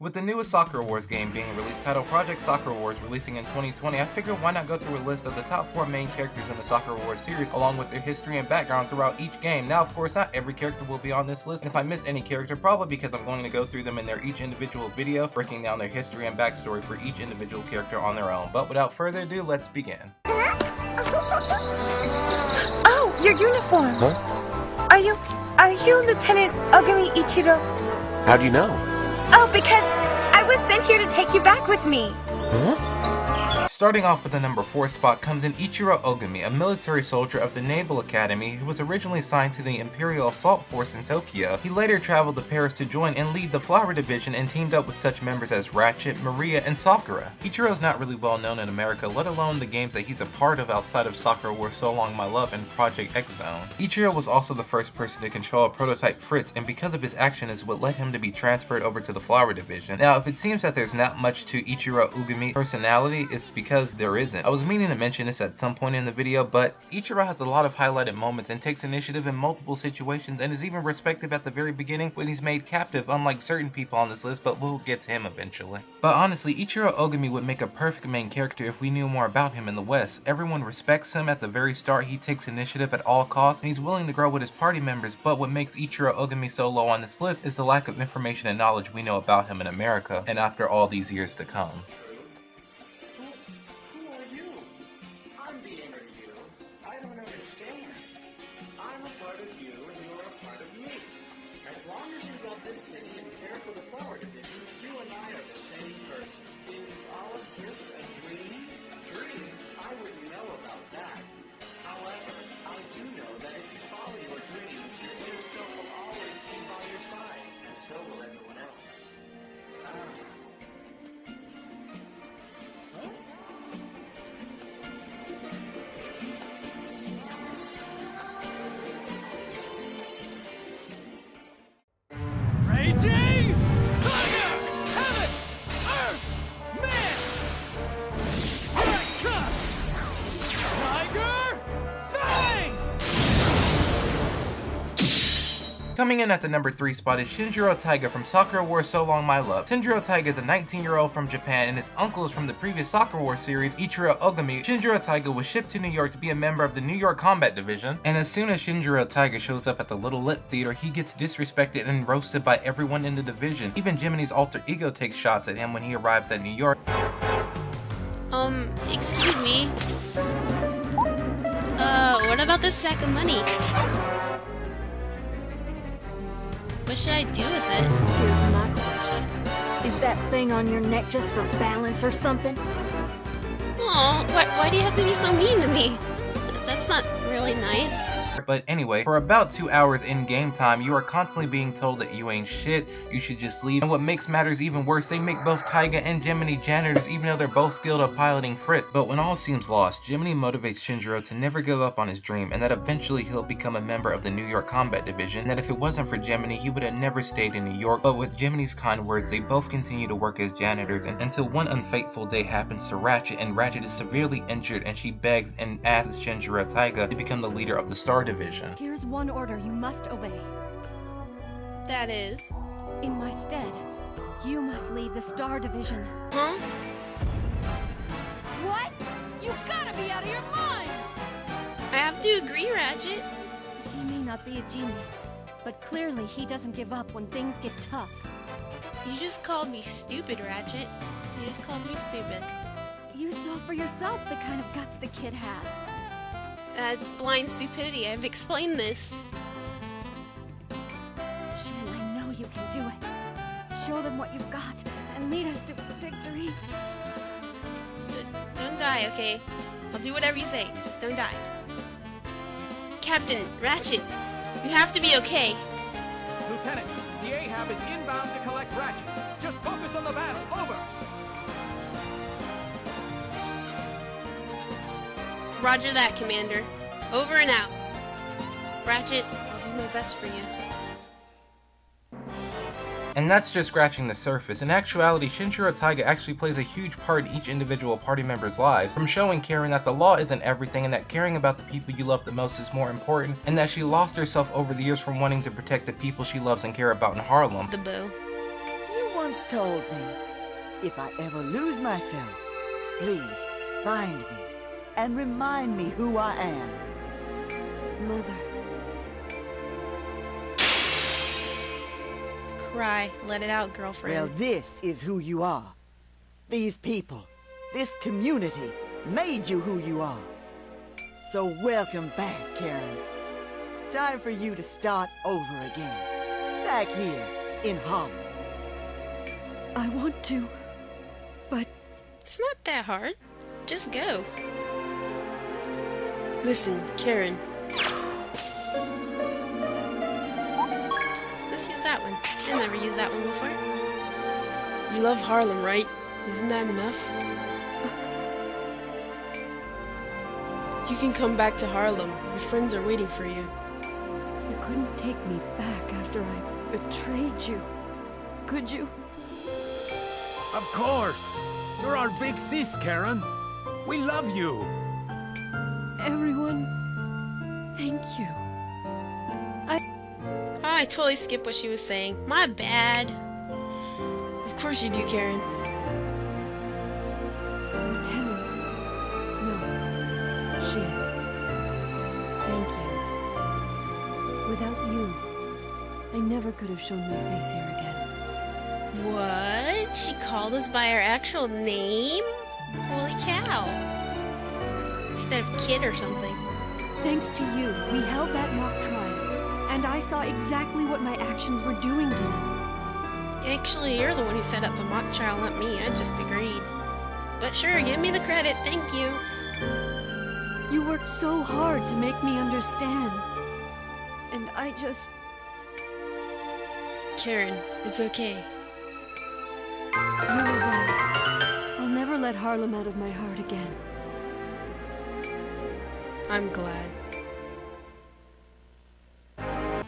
With the newest Sakura Wars game being released titled Project Sakura Wars releasing in 2020, I figured why not go through a list of the top 4 main characters in the Sakura Wars series along with their history and background throughout each game. Now of course not every character will be on this list, and if I miss any character, probably because I'm going to go through them in their each individual video, breaking down their history and backstory for each individual character on their own. But without further ado, let's begin. Oh, your uniform! Huh? Are you Lieutenant Ogami Ichiro? How do you know? Oh, because I was sent here to take you back with me. Huh? Starting off with the number 4 spot comes in Ichiro Ogami, a military soldier of the Naval Academy who was originally assigned to the Imperial Assault Force in Tokyo. He later traveled to Paris to join and lead the Flower Division and teamed up with such members as Ratchet, Maria, and Sakura. Ichiro is not really well known in America, let alone the games that he's a part of outside of Sakura Wars So Long My Love and Project X Zone. Ichiro was also the first person to control a prototype Fritz, and because of his action is what led him to be transferred over to the Flower Division. Now, if it seems that there's not much to Ichiro Ogami's personality, it's because there isn't. I was meaning to mention this at some point in the video, but Ichiro has a lot of highlighted moments and takes initiative in multiple situations and is even respected at the very beginning when he's made captive, unlike certain people on this list, but we'll get to him eventually. But honestly, Ichiro Ogami would make a perfect main character if we knew more about him in the West. Everyone respects him at the very start, he takes initiative at all costs, and he's willing to grow with his party members, but what makes Ichiro Ogami so low on this list is the lack of information and knowledge we know about him in America, and after all these years to come. As long as you love this city and care for the Flower Division, you and I are the same person. Is all of this a dream? Dream? I wouldn't know about that. However, I do know that if you follow your dreams, your inner self will always be by your side, and so will everyone else. Raging! Tiger! Heaven! Earth! Man! Cut! Tiger! Fang! Coming in at the number 3 spot is Shinjiro Taiga from Sakura Wars So Long My Love. Shinjiro Taiga is a 19-year-old from Japan, and his uncle is from the previous Sakura Wars series, Ichiro Ogami. Shinjiro Taiga was shipped to New York to be a member of the New York Combat Division, and as soon as Shinjiro Taiga shows up at the Little Lit Theater, he gets disrespected and roasted by everyone in the division. Even Jiminy's alter ego takes shots at him when he arrives at New York. Excuse me. What about this sack of money? What should I do with it? Here's my question. Is that thing on your neck just for balance or something? Aw, why do you have to be so mean to me? That's not really nice. But anyway, for about 2 hours in game time, you are constantly being told that you ain't shit, you should just leave. And what makes matters even worse, they make both Taiga and Jiminy janitors even though they're both skilled at piloting Fritz. But when all seems lost, Jiminy motivates Shinjiro to never give up on his dream, and that eventually he'll become a member of the New York Combat Division, and that if it wasn't for Jiminy, he would have never stayed in New York. But with Jiminy's kind words, they both continue to work as janitors, and until one unfateful day happens to Ratchet, and Ratchet is severely injured, and she begs and asks Shinjiro Taiga to become the leader of the Star Division. Here's one order you must obey. That is. In my stead, you must lead the Star Division. Huh? What? You gotta be out of your mind! I have to agree, Ratchet. He may not be a genius, but clearly he doesn't give up when things get tough. You just called me stupid, Ratchet. You just called me stupid. You saw for yourself the kind of guts the kid has. That's blind stupidity. I've explained this. Shin, I know you can do it. Show them what you've got and lead us to victory. Don't die, okay? I'll do whatever you say. Just don't die. Captain, Ratchet, you have to be okay. Lieutenant, the Ahab is inbound to collect Ratchet. Just focus on the battle. Over! Roger that, Commander. Over and out. Ratchet, I'll do my best for you. And that's just scratching the surface. In actuality, Shinjiro Taiga actually plays a huge part in each individual party member's lives, from showing Karen that the law isn't everything and that caring about the people you love the most is more important, and that she lost herself over the years from wanting to protect the people she loves and care about in Harlem. The boo. You want once told me, if I ever lose myself, please find me and remind me who I am. Mother. Cry. Let it out, girlfriend. Well, this is who you are. These people, this community, made you who you are. So welcome back, Karen. Time for you to start over again. Back here in Harlem. I want to, but... It's not that hard. Just go. Listen, Karen. Let's use that one. I've never used that one before. You love Harlem, right? Isn't that enough? You can come back to Harlem. Your friends are waiting for you. You couldn't take me back after I betrayed you. Could you? Of course! You're our big sis, Karen. We love you. Everyone, thank you. Oh, I totally skipped what she was saying. My bad. Of course you do, Karen. Lieutenant. No. She. Thank you. Without you, I never could have shown my face here again. What? She called us by our actual name? Holy cow. Instead of kid or something. Thanks to you, we held that mock trial, and I saw exactly what my actions were doing to them. Actually, you're the one who set up the mock trial, not me. I just agreed. But sure, give me the credit. Thank you. You worked so hard to make me understand. And I just... Karen, it's okay. You were right. I'll never let Harlem out of my heart again. I'm glad.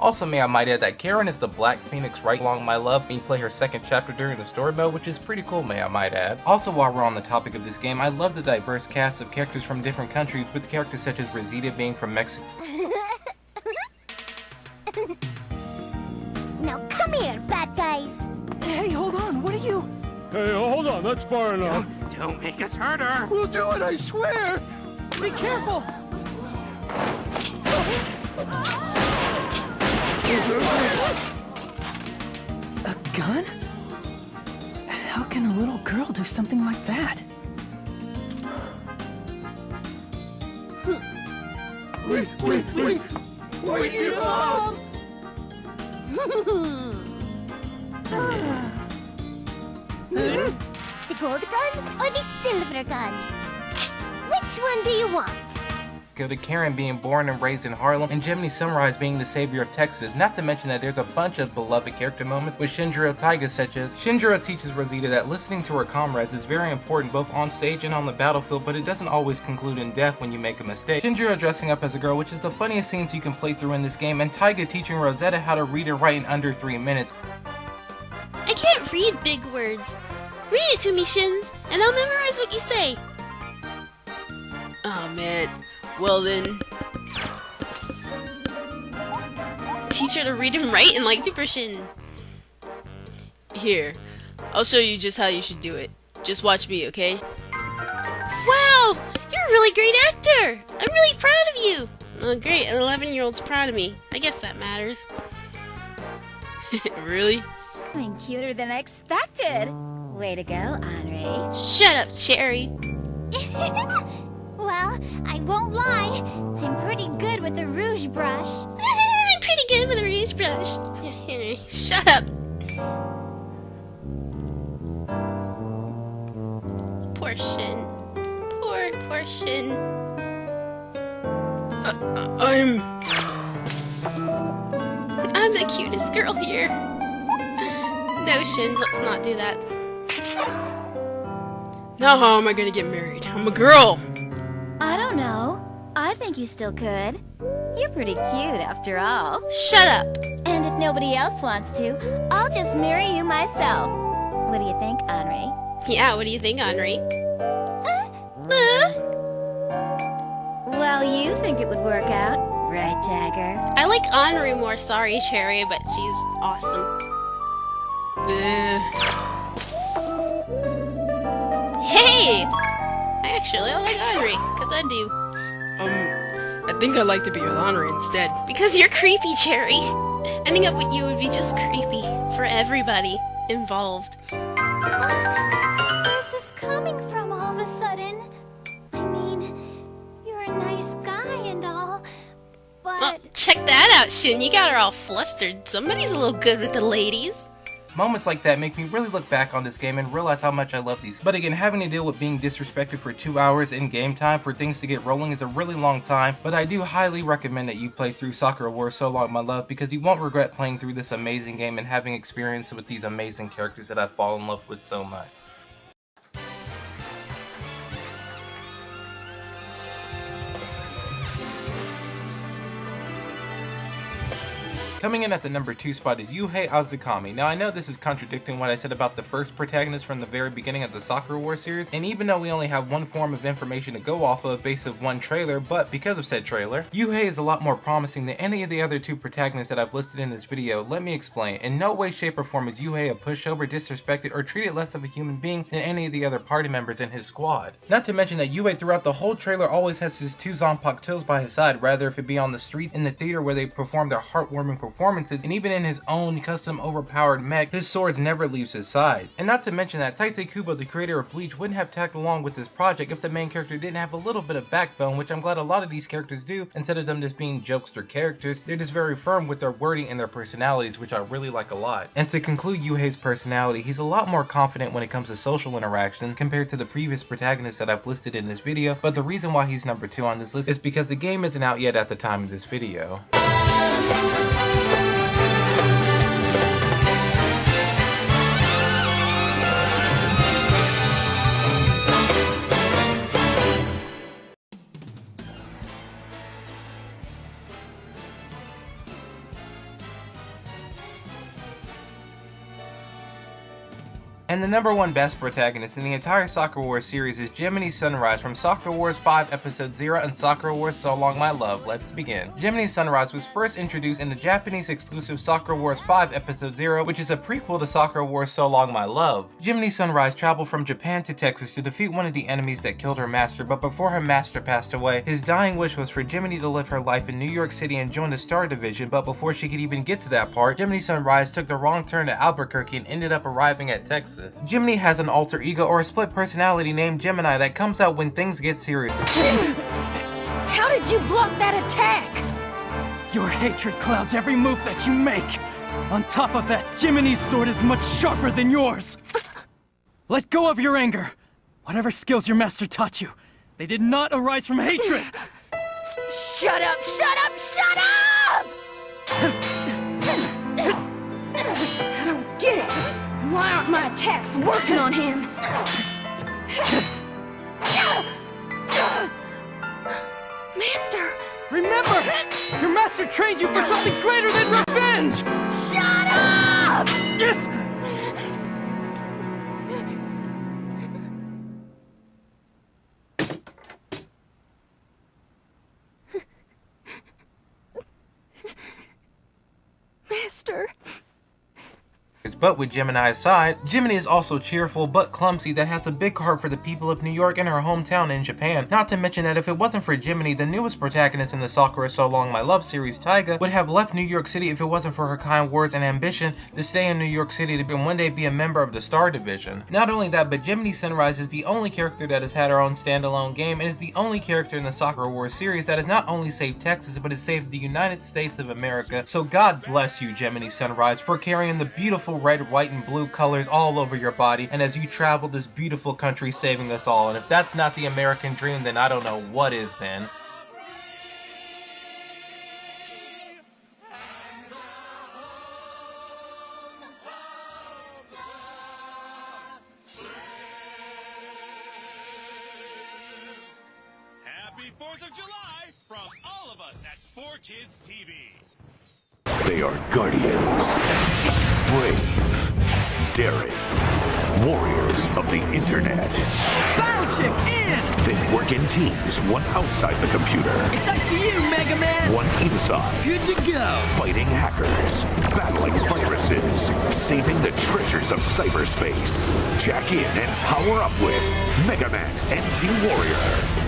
Also, may I might add that Karen is the Black Phoenix right along my love, and you play her second chapter during the story mode, which is pretty cool, may I might add. Also, while we're on the topic of this game, I love the diverse cast of characters from different countries, with characters such as Rosita being from Mexico. Now come here, bad guys. Hey, hold on, what are you? Hey, hold on, that's far enough. Don't make us hurt her. We'll do it, I swear. Be careful! A gun? How can a little girl do something like that? Wait, give up! The gold gun or the silver gun? Which one do you want? Go to Karen being born and raised in Harlem, and Jiminy Sunrise being the savior of Texas, not to mention that there's a bunch of beloved character moments with Shinjiro Taiga, such as Shinjiro teaches Rosita that listening to her comrades is very important both on stage and on the battlefield, but it doesn't always conclude in death when you make a mistake. Shinjiro dressing up as a girl, which is the funniest scenes you can play through in this game, and Taiga teaching Rosetta how to read and write in under 3 minutes. I can't read big words. Read it to me, Shins, and I'll memorize what you say. Oh man. Well then. Teach her to read and write in like Depression. Here, I'll show you just how you should do it. Just watch me, okay? Wow! You're a really great actor! I'm really proud of you! Oh great, an 11-year-old's proud of me. I guess that matters. Really? I'm cuter than I expected. Way to go, Henri. Shut up, Cherry! Well, I won't lie. I'm pretty good with the rouge brush. I'm pretty good with a rouge brush. Shut up. Portion. Poor Portion. I'm the cutest girl here. No, Shin, let's not do that. Now how am I gonna get married? I'm a girl. I don't know. I think you still could. You're pretty cute after all. Shut up. And if nobody else wants to, I'll just marry you myself. What do you think, Henri? Yeah, what do you think, Henri? Well, you think it would work out, right, Dagger? I like Henri more. Sorry, Cherry, but she's awesome. me! I like Henri, because I do. I think I'd like to be with Henri instead. Because you're creepy, Cherry. Ending up with you would be just creepy for everybody involved. Where's this coming from all of a sudden? I mean, you're a nice guy and all, but... Well, check that out, Shin. You got her all flustered. Somebody's a little good with the ladies. Moments like that make me really look back on this game and realize how much I love these. But again, having to deal with being disrespected for 2 hours in game time for things to get rolling is a really long time, but I do highly recommend that you play through Sakura Wars So Long My Love, because you won't regret playing through this amazing game and having experience with these amazing characters that I've fallen in love with so much. Coming in at the number 2 spot is Yuhei Azukami. Now I know this is contradicting what I said about the first protagonist from the very beginning of the Sakura Wars series, and even though we only have one form of information to go off of based of one trailer, but because of said trailer, Yuhei is a lot more promising than any of the other 2 protagonists that I've listed in this video. Let me explain. In no way, shape, or form is Yuhei a pushover, disrespected, or treated less of a human being than any of the other party members in his squad. Not to mention that Yuhei throughout the whole trailer always has his 2 Zanpakutos by his side, rather if it be on the street, in the theater where they perform their heartwarming performances, and even in his own custom overpowered mech, his swords never leaves his side. And not to mention that Tite Kubo, the creator of Bleach, wouldn't have tagged along with this project if the main character didn't have a little bit of backbone, which I'm glad a lot of these characters do. Instead of them just being jokester characters, they're just very firm with their wording and their personalities, which I really like a lot. And to conclude Yuhei's personality, he's a lot more confident when it comes to social interaction compared to the previous protagonists that I've listed in this video, but the reason why he's number 2 on this list is because the game isn't out yet at the time of this video. And the number 1 best protagonist in the entire Sakura Wars series is Jiminy Sunrise from Sakura Wars 5 Episode 0 and Sakura Wars So Long My Love. Let's begin. Jiminy Sunrise was first introduced in the Japanese exclusive Sakura Wars 5 Episode 0, which is a prequel to Sakura Wars So Long My Love. Jiminy Sunrise traveled from Japan to Texas to defeat one of the enemies that killed her master, but before her master passed away, his dying wish was for Jiminy to live her life in New York City and join the Star Division, but before she could even get to that part, Jiminy Sunrise took the wrong turn to Albuquerque and ended up arriving at Texas. Jiminy has an alter ego or a split personality named Gemini that comes out when things get serious. How did you block that attack? Your hatred clouds every move that you make. On top of that, Jiminy's sword is much sharper than yours. Let go of your anger. Whatever skills your master taught you, they did not arise from hatred. Shut up! Shut up! Shut up! I don't get it. Why aren't my attacks working on him? Master! Remember, your master trained you for something greater than revenge! Shut up! Master. But with Gemini's side, Jiminy is also cheerful but clumsy that has a big heart for the people of New York and her hometown in Japan. Not to mention that if it wasn't for Jiminy, the newest protagonist in the Sakura So Long My Love series, Taiga, would have left New York City if it wasn't for her kind words and ambition to stay in New York City to one day be a member of the Star Division. Not only that, but Jiminy Sunrise is the only character that has had her own standalone game and is the only character in the Sakura Wars series that has not only saved Texas but has saved the United States of America. So God bless you, Jiminy Sunrise, for carrying the beautiful red, white, and blue colors all over your body, and as you travel this beautiful country saving us all. And if that's not the American dream, then I don't know what is then. Happy 4th of July from all of us at 4Kids TV. They are guardians, brave, daring, warriors of the internet. Battle Check in! They work in teams, one outside the computer, It's up to you, Mega Man! one inside. Good to go! Fighting hackers, battling viruses, saving the treasures of cyberspace. Jack in and power up with Mega Man and Team Warrior.